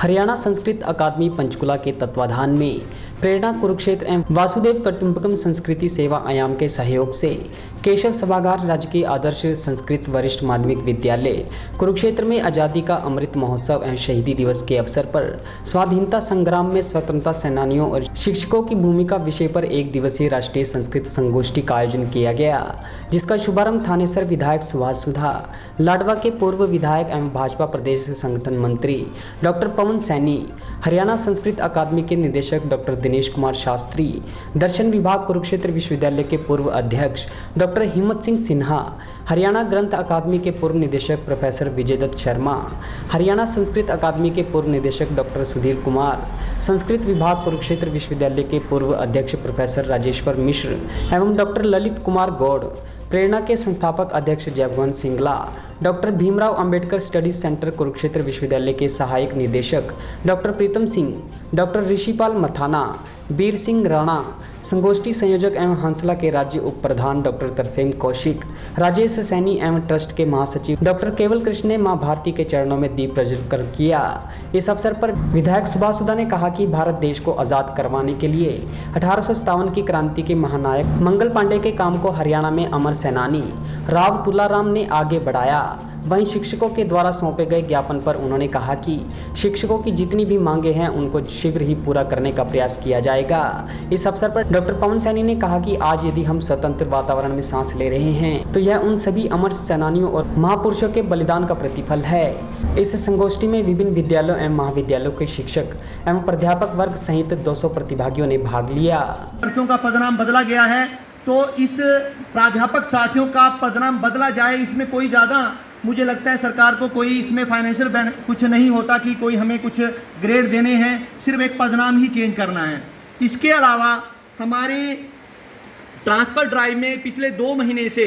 हरियाणा संस्कृत अकादमी पंचकुला के तत्वाधान में प्रेरणा कुरुक्षेत्र एवं वासुदेव कुटुंबकम संस्कृति सेवा आयाम के सहयोग से केशव सभागार राजकीय आदर्श संस्कृत वरिष्ठ माध्यमिक विद्यालय कुरुक्षेत्र में आज़ादी का अमृत महोत्सव एवं शहीदी दिवस के अवसर पर स्वाधीनता संग्राम में स्वतंत्रता सेनानियों और शिक्षकों की भूमिका विषय पर एक दिवसीय राष्ट्रीय संस्कृत संगोष्ठी का आयोजन किया गया, जिसका शुभारंभ थानेसर विधायक सुभाष सुधा, लाडवा के पूर्व विधायक एवं भाजपा प्रदेश संगठन मंत्री डॉक्टर पवन सैनी, हरियाणा संस्कृत अकादमी के निदेशक डॉक्टर दिनेश कुमार शास्त्री, दर्शन विभाग कुरुक्षेत्र विश्वविद्यालय के पूर्व अध्यक्ष डॉक्टर हिम्मत सिंह सिन्हा, हरियाणा ग्रंथ अकादमी के पूर्व निदेशक प्रोफेसर विजयदत्त शर्मा, हरियाणा संस्कृत अकादमी के पूर्व निदेशक डॉक्टर सुधीर कुमार, संस्कृत विभाग कुरुक्षेत्र विश्वविद्यालय के पूर्व अध्यक्ष प्रोफेसर राजेश्वर मिश्र एवं डॉक्टर ललित कुमार गौड़, प्रेरणा के संस्थापक अध्यक्ष Jaibhawan Singla, doctor Bhimrao Ambedkar studies centre Kurukshetra विश्वविद्यालय के सहायक निदेशक डॉक्टर प्रीतम सिंह, डॉक्टर ऋषिपाल मथाना, बीर सिंह राणा, संगोष्ठी संयोजक एवं हंसला के राज्य उप प्रधान डॉक्टर तरसेम कौशिक, राजेश सैनी एवं ट्रस्ट के महासचिव डॉक्टर केवल कृष्ण ने मां भारती के चरणों में दीप प्रज्वलित किया। इस अवसर पर विधायक सुभाष सुधा ने कहा कि भारत देश को आज़ाद करवाने के लिए 1857 की क्रांति के महानायक मंगल पांडे के काम को हरियाणा में अमर सेनानी राव तुलाराम ने आगे बढ़ाया। वहीं शिक्षकों के द्वारा सौंपे गए ज्ञापन पर उन्होंने कहा कि शिक्षकों की जितनी भी मांगे हैं उनको शीघ्र ही पूरा करने का प्रयास किया जाएगा। इस अवसर पर डॉक्टर पवन सैनी ने कहा कि आज यदि हम स्वतंत्र वातावरण में सांस ले रहे हैं तो यह उन सभी अमर सेनानियों और महापुरुषों के बलिदान का प्रतिफल है। इस संगोष्ठी में विभिन्न विद्यालयों एवं महाविद्यालयों के शिक्षक एवं प्राध्यापक वर्ग सहित 200 प्रतिभागियों ने भाग लिया। का पदनाम बदला गया है तो इस प्राध्यापक साथियों का पदनाम बदला जाए, इसमें कोई ज़्यादा मुझे लगता है सरकार को कोई इसमें फाइनेंशियल कुछ नहीं होता कि कोई हमें कुछ ग्रेड देने हैं, सिर्फ एक पदनाम ही चेंज करना है। इसके अलावा हमारे ट्रांसफ़र ड्राइव में पिछले 2 महीने से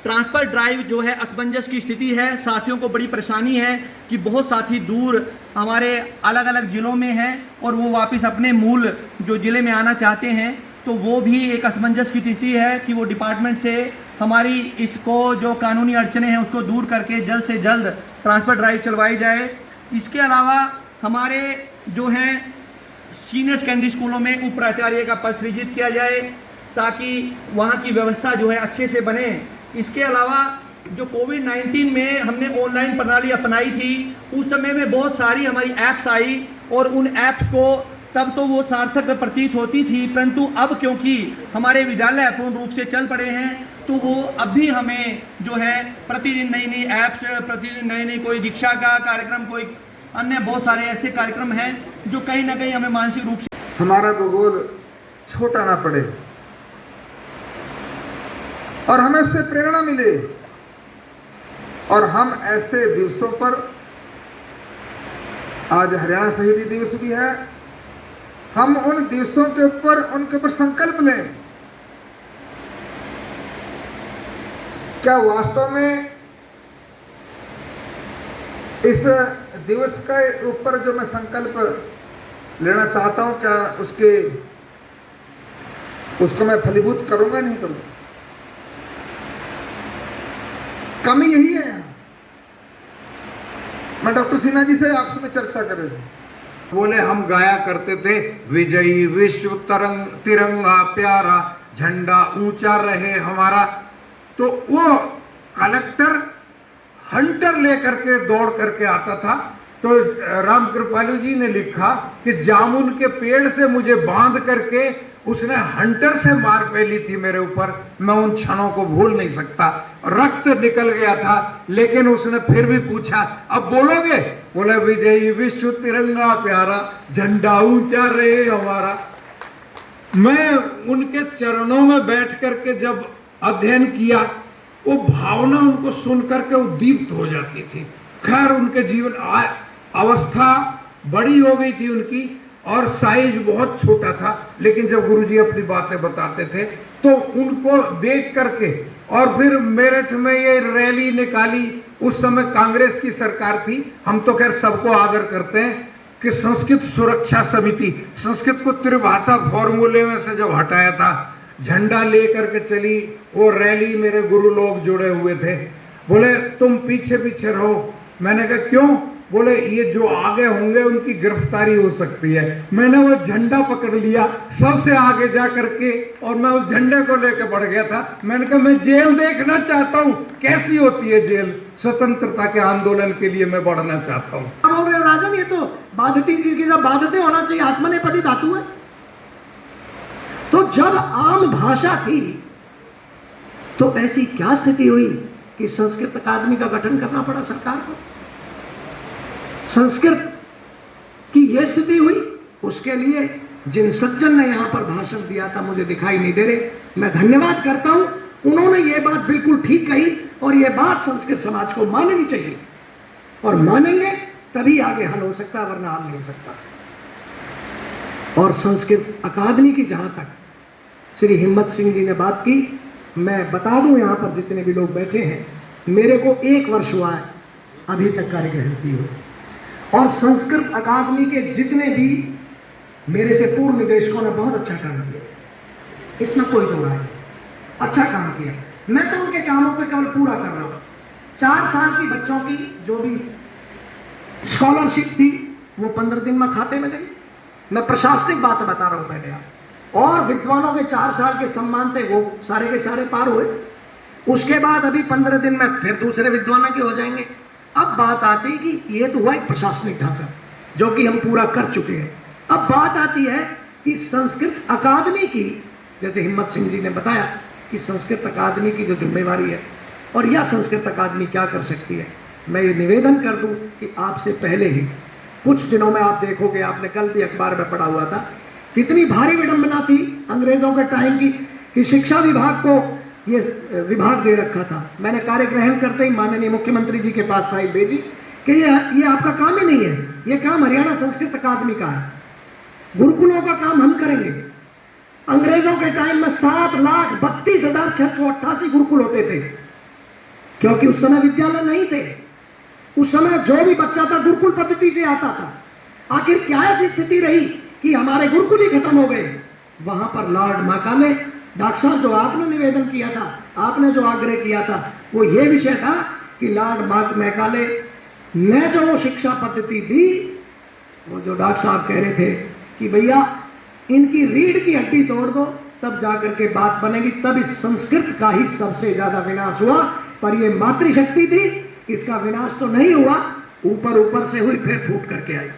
ट्रांसफ़र ड्राइव जो है असमंजस की स्थिति है। साथियों को बड़ी परेशानी है कि बहुत साथी दूर हमारे अलग अलग ज़िलों में हैं और वो वापस अपने मूल जो ज़िले में आना चाहते हैं, तो वो भी एक असमंजस की स्थिति है कि वो डिपार्टमेंट से हमारी इसको जो कानूनी अड़चने हैं उसको दूर करके जल्द से जल्द ट्रांसफ़र ड्राइव चलवाई जाए। इसके अलावा हमारे जो हैं सीनियर सेकेंडरी स्कूलों में उप प्राचार्य का पद सृजित किया जाए ताकि वहाँ की व्यवस्था जो है अच्छे से बने। इसके अलावा जो कोविड-19 में हमने ऑनलाइन प्रणाली अपनाई थी, उस समय में बहुत सारी हमारी ऐप्स आई और उन ऐप्स को तब तो वो सार्थक प्रतीत होती थी, परंतु अब क्योंकि हमारे विद्यालय पूर्ण रूप से चल पड़े हैं तो वो अब भी हमें जो है प्रतिदिन नई नई ऐप्स, प्रतिदिन नई नई कोई दीक्षा का कार्यक्रम, कोई अन्य बहुत सारे ऐसे कार्यक्रम हैं जो कहीं ना कहीं हमें मानसिक रूप से हमारा भूगोल छोटा ना पड़े और हमें उससे प्रेरणा मिले और हम ऐसे दिवसों पर, आज हरियाणा शहीदी दिवस भी है, हम उन दिवसों के ऊपर उनके ऊपर संकल्प लें। क्या वास्तव में इस दिवस के ऊपर जो मैं संकल्प लेना चाहता हूं, क्या उसको मैं फलीभूत करूंगा नहीं करूंगा? कमी यही है। मैं डॉक्टर सिन्हा जी से आपसे में चर्चा कर रहे थे, बोले हम गाया करते थे विजयी विश्व तिरंगा प्यारा, झंडा ऊंचा रहे हमारा। तो वो कलेक्टर हंटर लेकर के दौड़ करके आता था, तो राम कृपालु जी ने लिखा कि जामुन के पेड़ से मुझे बांध करके उसने हंटर से मार फैली थी मेरे ऊपर, मैं उन क्षणों को भूल नहीं सकता। रक्त निकल गया था लेकिन उसने फिर भी पूछा, अब बोलोगे? बोले विजयी विश्व तिरंगा प्यारा, झंडा ऊंचा रहे हमारा। मैं उनके चरणों में बैठ करके जब अध्ययन किया, वो भावना उनको सुन करके उद्दीप्त हो जाती थी। खैर उनके जीवन अवस्था बड़ी हो गई थी उनकी और साइज बहुत छोटा था, लेकिन जब गुरुजी अपनी बातें बताते थे तो उनको देख करके, और फिर मेरठ में ये रैली निकाली। उस समय कांग्रेस की सरकार थी, हम तो खैर सबको आदर करते हैं कि संस्कृत सुरक्षा समिति संस्कृत को त्रिभाषा फॉर्मूले में से जब हटाया था, झंडा ले करके चली वो रैली, मेरे गुरु लोग जुड़े हुए थे। बोले तुम पीछे पीछे रहो। मैंने कहा क्यों? बोले ये जो आगे होंगे उनकी गिरफ्तारी हो सकती है। मैंने वो झंडा पकड़ लिया सबसे आगे जा करके और मैं उस झंडे को लेकर बढ़ गया था। मैंने कहा मैं जेल देखना चाहता हूँ, कैसी होती है जेल। स्वतंत्रता के आंदोलन के लिए मैं बढ़ना चाहता हूँ। बोल रहे राजन, ये तो बाधित बाधित होना चाहिए, आत्मनेपदी धातु है। तो जब आम भाषा थी तो ऐसी क्या स्थिति हुई कि संस्कृत अकादमी का गठन करना पड़ा सरकार को। संस्कृत की यह स्थिति हुई, उसके लिए जिन सज्जन ने यहां पर भाषण दिया था मुझे दिखाई नहीं दे रहे, मैं धन्यवाद करता हूं। उन्होंने ये बात बिल्कुल ठीक कही और ये बात संस्कृत समाज को माननी चाहिए और मानेंगे तभी आगे हल हो सकता है, वरना हल नहीं हो सकता। और संस्कृत अकादमी की जहां तक श्री हिम्मत सिंह जी ने बात की, मैं बता दूं यहां पर जितने भी लोग बैठे हैं, मेरे को 1 वर्ष हुआ है अभी तक कार्यग्रहण किए हुए, और संस्कृत अकादमी के जितने भी मेरे से पूर्व निदेशकों ने बहुत अच्छा काम किया, इसमें कोई दो राय नहीं, अच्छा काम किया। मैं तो उनके कामों को केवल पूरा कर रहा हूँ। 4 साल की बच्चों की जो भी स्कॉलरशिप थी वो 15 दिन में खाते में गई। मैं प्रशासनिक बात बता रहा हूँ पहले आप। और विद्वानों के 4 साल के सम्मान थे वो सारे के सारे पार हुए। उसके बाद अभी 15 दिन में फिर दूसरे विद्वानों के हो जाएंगे। अब बात आती है कि ये तो हुआ एक प्रशासनिक ढांचा जो कि हम पूरा कर चुके हैं। अब बात आती है कि संस्कृत अकादमी की, जैसे हिम्मत सिंह जी ने बताया कि संस्कृत अकादमी की जो जिम्मेवारी है और यह संस्कृत अकादमी क्या कर सकती है, मैं ये निवेदन कर दूं कि आपसे पहले ही कुछ दिनों में आप देखोगे, आपने कल भी अखबार में पढ़ा हुआ था, कितनी भारी विडंबना थी अंग्रेजों के टाइम की कि शिक्षा विभाग को ये विभाग दे रखा था। मैंने कार्य ग्रहण करते ही माननीय मुख्यमंत्री जी के पास फाइल भेजी कि ये आपका काम ही नहीं है, ये काम हरियाणा संस्कृत अकादमी का है, गुरुकुलों का काम हम करेंगे। अंग्रेजों के टाइम में 7,32,688 गुरुकुल होते थे, क्योंकि उस समय विद्यालय नहीं थे। उस समय जो भी बच्चा था गुरुकुल पद्धति से आता था। आखिर क्या ऐसी स्थिति रही कि हमारे गुरुकुल ही खत्म हो गए। वहां पर लॉर्ड मैकाले, डॉक्टर साहब जो आपने निवेदन किया था, आपने जो आग्रह किया था, वो ये विषय था कि लॉर्ड मैकाले ने जो शिक्षा पद्धति दी, वो जो डॉक्टर साहब कह रहे थे कि भैया इनकी रीढ़ की हड्डी तोड़ दो तब जाकर के बात बनेगी। तब इस संस्कृत का ही सबसे ज्यादा विनाश हुआ। पर ये मातृशक्ति थी, इसका विनाश तो नहीं हुआ, ऊपर ऊपर से हुई, फिर फूट करके आई।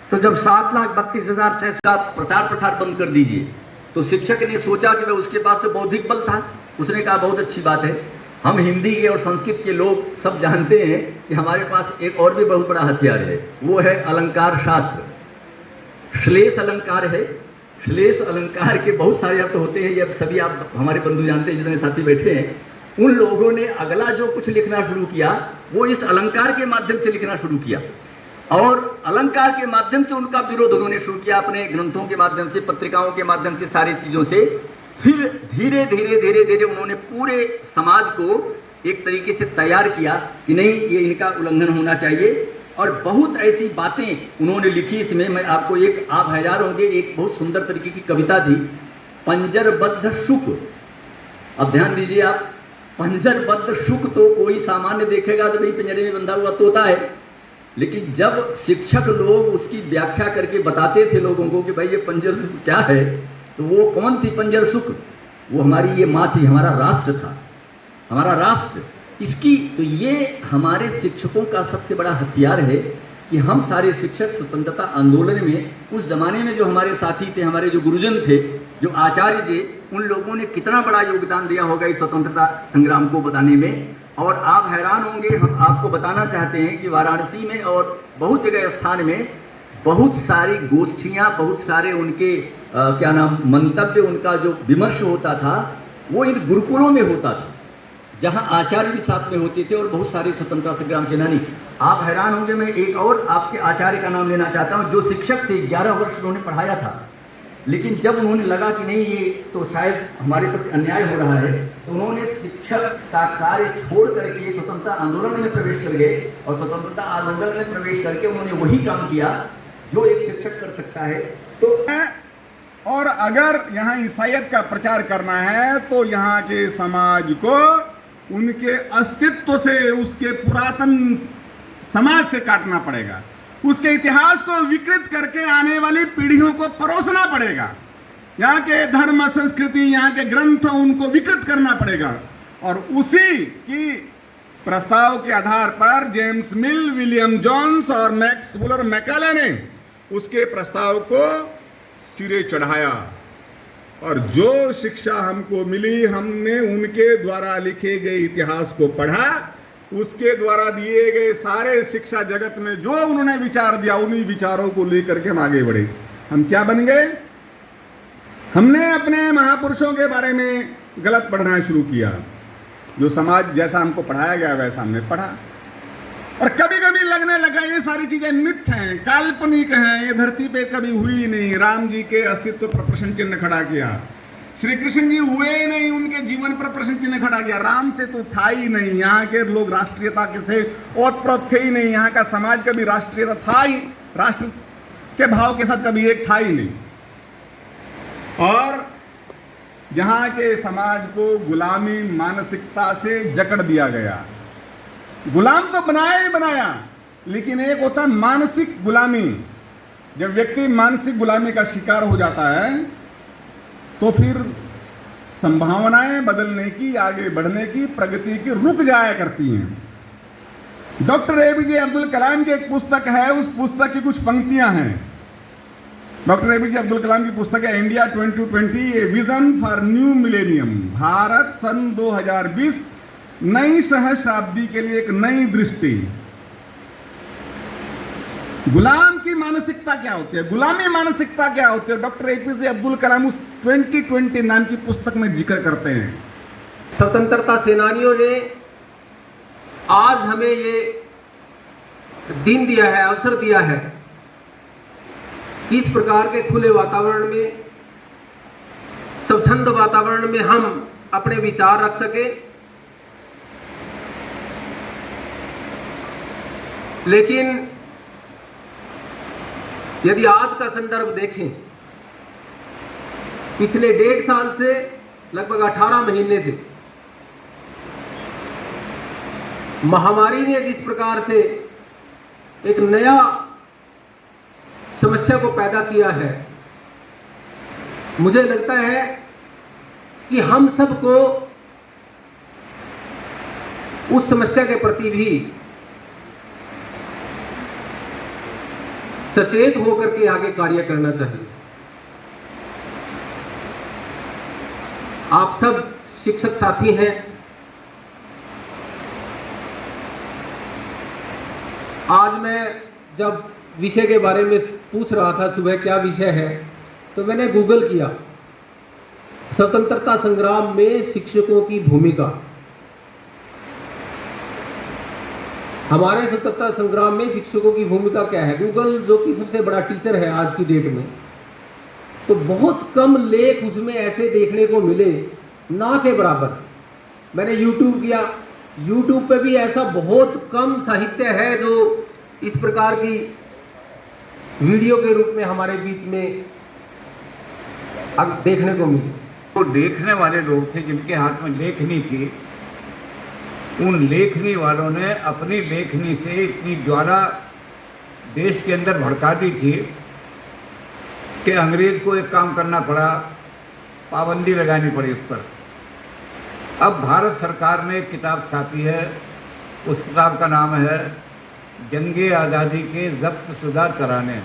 तो जब 7,32,600 का प्रचार प्रसार बंद कर दीजिए, तो शिक्षक ने सोचा कि वह उसके पास तो बौद्धिक बल था। उसने कहा बहुत अच्छी बात है, हम हिंदी के और संस्कृत के लोग सब जानते हैं कि हमारे पास एक और भी बहुत बड़ा हथियार है, वो है अलंकार शास्त्र। श्लेष अलंकार है। श्लेष अलंकार के बहुत सारे अर्थ होते हैं, ये अब सभी आप हमारे बंधु जानते हैं, जितने साथी बैठे हैं। उन लोगों ने अगला जो कुछ लिखना शुरू किया वो इस अलंकार के माध्यम से लिखना शुरू किया, और अलंकार के माध्यम से उनका विरोध उन्होंने शुरू किया, अपने ग्रंथों के माध्यम से, पत्रिकाओं के माध्यम से, सारी चीज़ों से। फिर धीरे धीरे धीरे धीरे उन्होंने पूरे समाज को एक तरीके से तैयार किया कि नहीं, ये इनका उल्लंघन होना चाहिए। और बहुत ऐसी बातें उन्होंने लिखी इसमें। मैं आपको एक, आप हैरान होंगे, एक बहुत सुंदर तरीके की कविता थी, पंजरबद्ध शुक। अब ध्यान दीजिए आप, पंजरबद्ध शुक तो कोई सामान्य देखेगा तो भाई पिंजरे में बंधा हुआ तोता है, लेकिन जब शिक्षक लोग उसकी व्याख्या करके बताते थे लोगों को कि भाई ये पंजर सुख क्या है, तो वो कौन थी पंजर सुख? वो हमारी ये माँ थी, हमारा राष्ट्र था, हमारा राष्ट्र। इसकी तो ये हमारे शिक्षकों का सबसे बड़ा हथियार है कि हम सारे शिक्षक स्वतंत्रता आंदोलन में, उस जमाने में जो हमारे साथी थे, हमारे जो गुरुजन थे, जो आचार्य थे, उन लोगों ने कितना बड़ा योगदान दिया होगा इस स्वतंत्रता संग्राम को बताने में। और आप हैरान होंगे, हम आपको बताना चाहते हैं कि वाराणसी में और बहुत जगह स्थान में बहुत सारी गोष्ठियाँ, बहुत सारे उनके क्या नाम मंतव्य, उनका जो विमर्श होता था वो इन गुरुकुलों में होता था, जहाँ आचार्य भी साथ में होते थे और बहुत सारे स्वतंत्रता संग्राम सेनानी। आप हैरान होंगे, मैं एक और आपके आचार्य का नाम लेना चाहता हूँ, जो शिक्षक थे, 11 वर्ष उन्होंने पढ़ाया था, लेकिन जब उन्होंने लगा कि नहीं ये तो शायद हमारे प्रति अन्याय हो रहा है, तो उन्होंने शिक्षक का कार्य छोड़ करके स्वतंत्रता आंदोलन में प्रवेश कर गए, और स्वतंत्रता आंदोलन में प्रवेश करके उन्होंने वही काम किया जो एक शिक्षक कर सकता है। तो और अगर यहाँ ईसाइयत का प्रचार करना है तो यहाँ के समाज को उनके अस्तित्व से, उसके पुरातन समाज से काटना पड़ेगा, उसके इतिहास को विकृत करके आने वाली पीढ़ियों को परोसना पड़ेगा, यहाँ के धर्म संस्कृति, यहाँ के ग्रंथ, उनको विकृत करना पड़ेगा। और उसी की प्रस्ताव के आधार पर जेम्स मिल, विलियम जोन्स और मैक्स मुलर मैकाले ने उसके प्रस्ताव को सिरे चढ़ाया। और जो शिक्षा हमको मिली, हमने उनके द्वारा लिखे गए इतिहास को पढ़ा, उसके द्वारा दिए गए सारे शिक्षा जगत में जो उन्होंने विचार दिया, उन्हीं विचारों को लेकर के हम आगे बढ़े। हम क्या बन गए? हमने अपने महापुरुषों के बारे में गलत पढ़ना शुरू किया। जो समाज जैसा हमको पढ़ाया गया वैसा हमने पढ़ा, और कभी कभी लगने लगा ये सारी चीजें मिथ हैं, काल्पनिक हैं, ये धरती पे कभी हुई नहीं। राम जी के अस्तित्व पर प्रश्न चिन्ह खड़ा किया, श्री कृष्ण जी हुए ही नहीं, उनके जीवन पर प्रश्न चिन्ह खड़ा किया। राम से तो था ही नहीं, यहाँ के लोग राष्ट्रीयता के थे ओतप्रोत थे ही नहीं, यहाँ का समाज कभी राष्ट्रीयता था ही, राष्ट्र के भाव के साथ कभी एक था ही नहीं। और यहाँ के समाज को गुलामी मानसिकता से जकड़ दिया गया। गुलाम तो बनाया ही बनाया, लेकिन एक होता है मानसिक गुलामी। जब व्यक्ति मानसिक गुलामी का शिकार हो जाता है तो फिर संभावनाएं बदलने की, आगे बढ़ने की, प्रगति की रुक जाया करती हैं। डॉक्टर एपीजे अब्दुल कलाम की एक पुस्तक है, उस पुस्तक की कुछ पंक्तियां हैं। डॉक्टर एपीजे अब्दुल कलाम की पुस्तक है India 2020, a vision for new millennium. Bharat सन 2020, नई सहस्राब्दी के लिए एक नई दृष्टि। गुलाम की मानसिकता क्या होती है, गुलामी मानसिकता क्या होती है, डॉक्टर एपीजे अब्दुल कलाम उस 2020 नाम की पुस्तक में जिक्र करते हैं। स्वतंत्रता सेनानियों ने आज हमें ये दिन दिया है, अवसर दिया है कि इस प्रकार के खुले वातावरण में, स्वच्छंद वातावरण में हम अपने विचार रख सके। लेकिन यदि आज का संदर्भ देखें, पिछले 1.5 साल से लगभग 18 महीने से महामारी ने जिस प्रकार से एक नया समस्या को पैदा किया है, मुझे लगता है कि हम सबको उस समस्या के प्रति भी सचेत होकर के आगे कार्य करना चाहिए। आप सब शिक्षक साथी हैं, आज मैं जब विषय के बारे में पूछ रहा था सुबह क्या विषय है, तो मैंने गूगल किया स्वतंत्रता संग्राम में शिक्षकों की भूमिका। हमारे स्वतंत्रता संग्राम में शिक्षकों की भूमिका क्या है। गूगल जो कि सबसे बड़ा टीचर है आज की डेट में, तो बहुत कम लेख उसमें ऐसे देखने को मिले, ना के बराबर। मैंने यूट्यूब किया, यूट्यूब पे भी ऐसा बहुत कम साहित्य है जो इस प्रकार की वीडियो के रूप में हमारे बीच में अब देखने को मिली। वो देखने वाले लोग थे जिनके हाथ में लेखनी थी, उन लेखनी वालों ने अपनी लेखनी से इतनी ज्वाला देश के अंदर भड़का दी थी कि अंग्रेज को एक काम करना पड़ा, पाबंदी लगानी पड़ी उस पर। अब भारत सरकार ने एक किताब छापी है, उस किताब का नाम है जंगे आज़ादी के ज़ब्त शुदा तराने।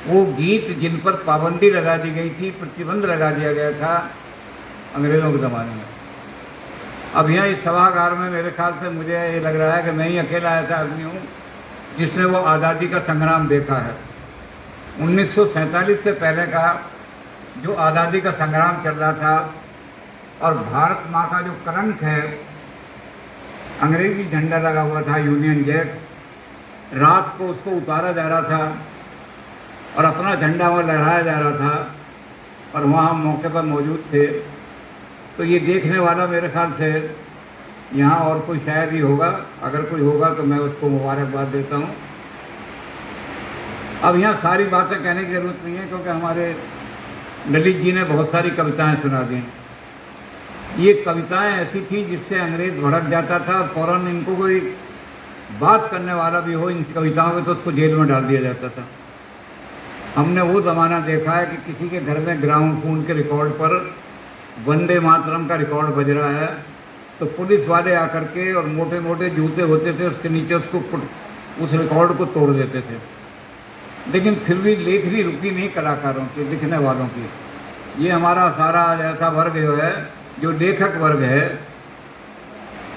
वो गीत जिन पर पाबंदी लगा दी गई थी, प्रतिबंध लगा दिया गया था अंग्रेज़ों के ज़माने में। अब यहाँ इस सभागार में मेरे ख्याल से मुझे ये लग रहा है कि मैं ही अकेला ऐसा आदमी हूँ जिसने वो आज़ादी का संग्राम देखा है। 1947 से पहले का जो आज़ादी का संग्राम चल रहा था, और भारत माँ का जो कलंक है, अंग्रेजी झंडा लगा हुआ था, यूनियन जैक, रात को उसको उतारा जा रहा था और अपना झंडा वहाँ लहराया जा रहा था, और वहाँ हम मौके पर मौजूद थे। तो ये देखने वाला मेरे ख्याल से यहाँ और कोई शायद ही होगा, अगर कोई होगा तो मैं उसको मुबारकबाद देता हूँ। अब यहाँ सारी बातें कहने की ज़रूरत नहीं है, क्योंकि हमारे ललित जी ने बहुत सारी कविताएं सुना दी। ये कविताएं ऐसी थी जिससे अंग्रेज भड़क जाता था और फौरन इनको कोई बात करने वाला भी हो इन कविताओं में तो उसको जेल में डाल दिया जाता था। हमने वो ज़माना देखा है कि किसी के घर में ग्रामोफोन के रिकॉर्ड पर वंदे मातरम का रिकॉर्ड बज रहा है तो पुलिस वाले आकर के और मोटे मोटे जूते होते थे उसके नीचे उस रिकॉर्ड को तोड़ देते थे। लेकिन फिर भी लेखनी रुकी नहीं कलाकारों की, लिखने वालों की। ये हमारा सारा ऐसा वर्ग जो है, जो लेखक वर्ग है,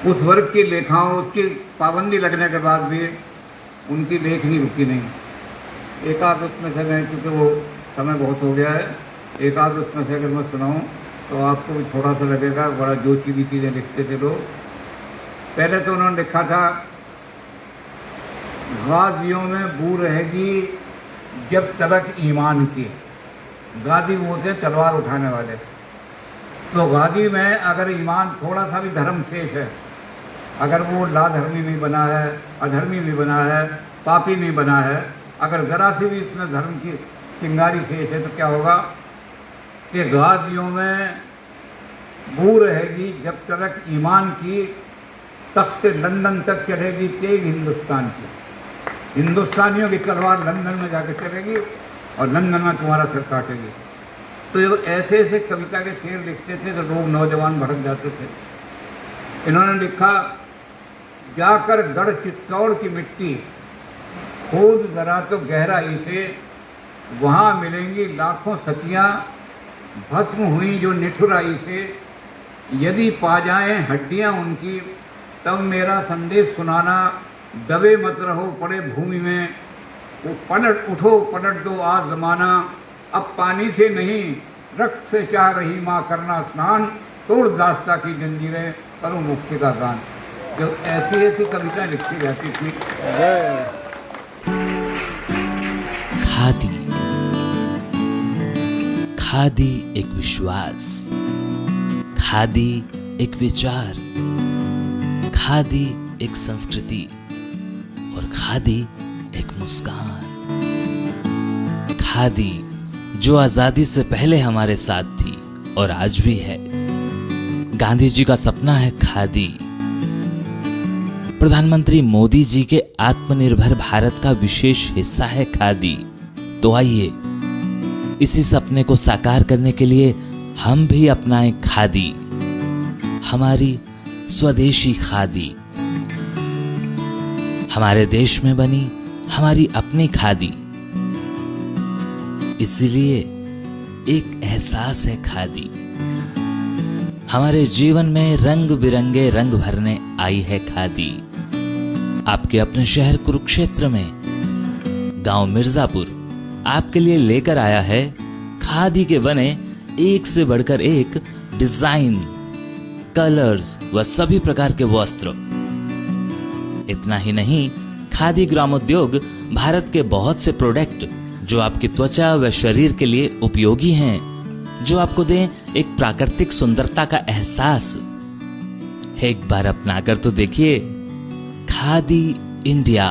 उस वर्ग की लेखाओं, उसकी पाबंदी लगने के बाद भी उनकी लेखनी रुकी नहीं। एक आध उसमें से मैं, क्योंकि वो समय बहुत हो गया है, एक आध उसमें से अगर मैं सुनाऊँ तो आपको भी थोड़ा सा लगेगा, बड़ा जोशी भी चीज़ें लिखते थे लोग। पहले तो उन्होंने लिखा था, गाजियों में बू रहेगी जब तलक ईमान की। गाजी वो थे तलवार उठाने वाले। तो गाजी में अगर ईमान, थोड़ा सा भी धर्म शेष है, अगर वो लाधर्मी नहीं बना है, अधर्मी नहीं बना है, पापी नहीं बना है, अगर ज़रा सी भी इसमें धर्म की चिंगारी शेष है तो क्या होगा कि गाजियों में बू रहेगी जब तक ईमान की, तख्त लंदन तक चढ़ेगी तेग हिंदुस्तान की। हिंदुस्तानियों की तलवार लंदन में जाकर चलेगी और लंदन में तुम्हारा सिर काटेगी। तो जब ऐसे ऐसे कविता के शेर लिखते थे तो लोग, नौजवान भड़क जाते थे। इन्होंने लिखा, जाकर गढ़ चित्तौड़ की मिट्टी खोद जरा तो गहराई से, वहाँ मिलेंगी लाखों सतियाँ भस्म हुई जो निठुराई से। यदि पा जाएं हड्डियाँ उनकी तब मेरा संदेश सुनाना, दबे मत रहो पड़े भूमि में, वो पलट उठो पलट दो आज ज़माना। अब पानी से नहीं रक्त से चाह रही माँ करना स्नान, तोड़ दास्ता की जंजीरें करो मुक्ति का गान। जब ऐसी ऐसी कविता लिखी जाती थी। खादी, खादी एक विश्वास, खादी एक विचार, खादी एक संस्कृति और खादी एक मुस्कान। खादी जो आजादी से पहले हमारे साथ थी और आज भी है। गांधी जी का सपना है खादी। प्रधानमंत्री मोदी जी के आत्मनिर्भर भारत का विशेष हिस्सा है खादी। तो आइए इसी सपने को साकार करने के लिए हम भी अपनाएं खादी, हमारी स्वदेशी खादी, हमारे देश में बनी हमारी अपनी खादी। इसलिए एक एहसास है खादी। हमारे जीवन में रंग बिरंगे रंग भरने आई है खादी। आपके अपने शहर कुरुक्षेत्र में गांव मिर्जापुर आपके लिए लेकर आया है खादी के बने एक से बढ़कर एक डिजाइन, कलर्स व सभी प्रकार के वस्त्र। इतना ही नहीं, खादी ग्रामोद्योग भारत के बहुत से प्रोडक्ट जो आपकी त्वचा व शरीर के लिए उपयोगी हैं, जो आपको दें एक प्राकृतिक सुंदरता का एहसास। एक बार अपनाकर तो देखिए। खादी इंडिया।